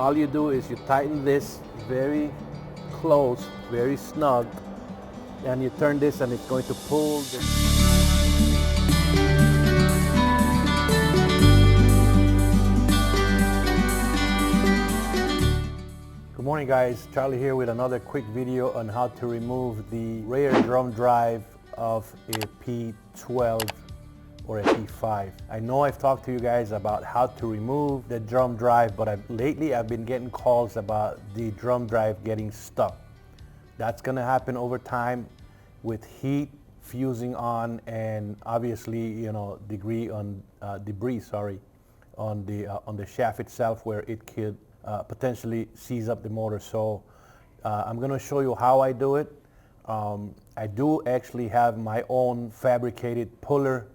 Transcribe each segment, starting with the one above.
all you do is you tighten this very close, very snug, and you turn this and it's going to pull the Good morning guys, Charlie here with another quick video on how to remove the rear drum drive of a P12 or a P5. I know I've talked to you guys about how to remove the drum drive, but lately I've been getting calls about the drum drive getting stuck. That's going to happen over time with heat fusing on and obviously debris on the shaft itself where it could potentially seize up the motor. So I'm going to show you how I do it. I do actually have my own fabricated puller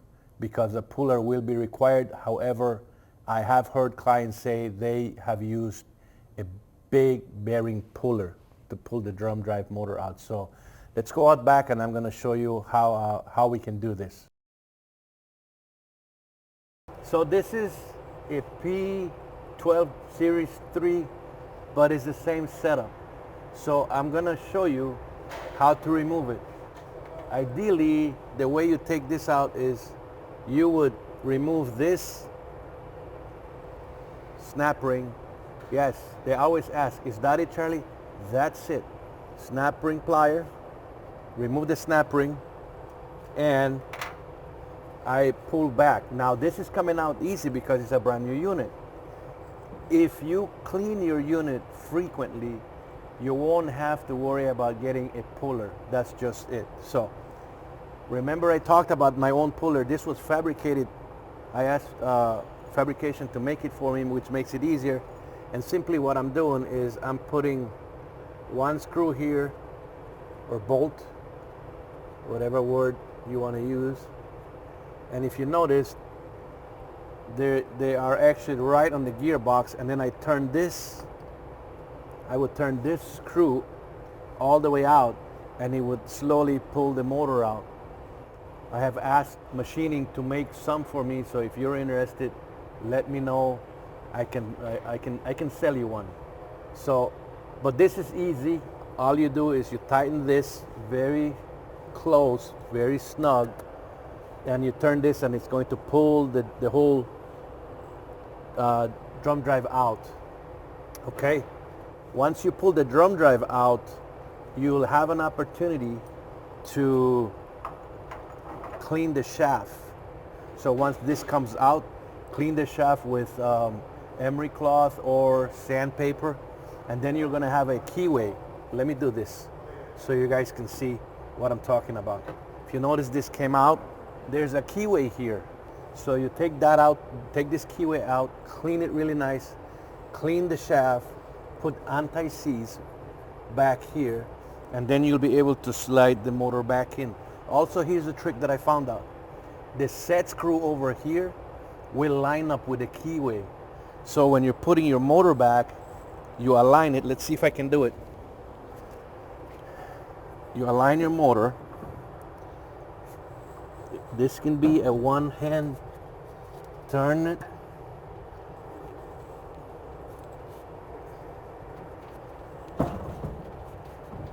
because a puller will be required. However, I have heard clients say they have used a big bearing puller to pull the drum drive motor out. So let's go out back and I'm going to show you how we can do this. So this is a P12 Series 3, but it's the same setup. So I'm going to show you how to remove it. Ideally, the way you take this out is you would remove this snap ring. Yes, they always ask, is that it, Charlie? That's it. Snap ring plier, remove the snap ring, and I pull back. Now this is coming out easy because it's a brand new unit. If you clean your unit frequently, you won't have to worry about getting a puller. That's just it. So remember I talked about my own puller. This was fabricated. I asked fabrication to make it for me, which makes it easier. And simply what I'm doing is I'm putting one screw here, or bolt, whatever word you want to use. And if you notice, they are actually right on the gearbox, and then I would turn this screw all the way out and it would slowly pull the motor out. I have asked machining to make some for me, so if you're interested, let me know. I can sell you one. So, but this is easy. All you do is you tighten this very close, very snug, and you turn this and it's going to pull the whole drum drive out. Okay, once you pull the drum drive out, you'll have an opportunity to clean the shaft. So once this comes out, clean the shaft with emery cloth or sandpaper, and then you're going to have a keyway. Let me do this so you guys can see what I'm talking about. If you notice, this came out. There's a keyway here. So you take that out, take this keyway out, clean it really nice, clean the shaft, put anti-seize back here, and then you'll be able to slide the motor back in. Also, here's a trick that I found out. The set screw over here will line up with the keyway. So when you're putting your motor back, you align it. Let's see if I can do it. You align your motor. This can be a one-hand turn it.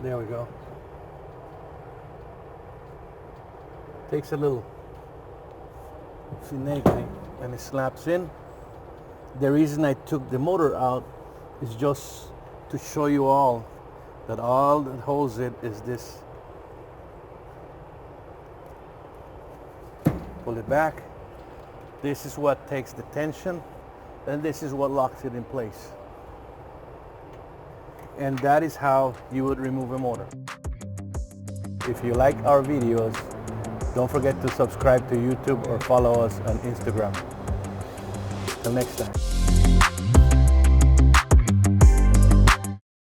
There we go. Takes a little finagling and it slaps in. The reason I took the motor out is just to show you all that all that holds it is this. Pull it back. This is what takes the tension, and this is what locks it in place. And that is how you would remove a motor. If you like our videos, don't forget to subscribe to YouTube or follow us on Instagram. Till next time.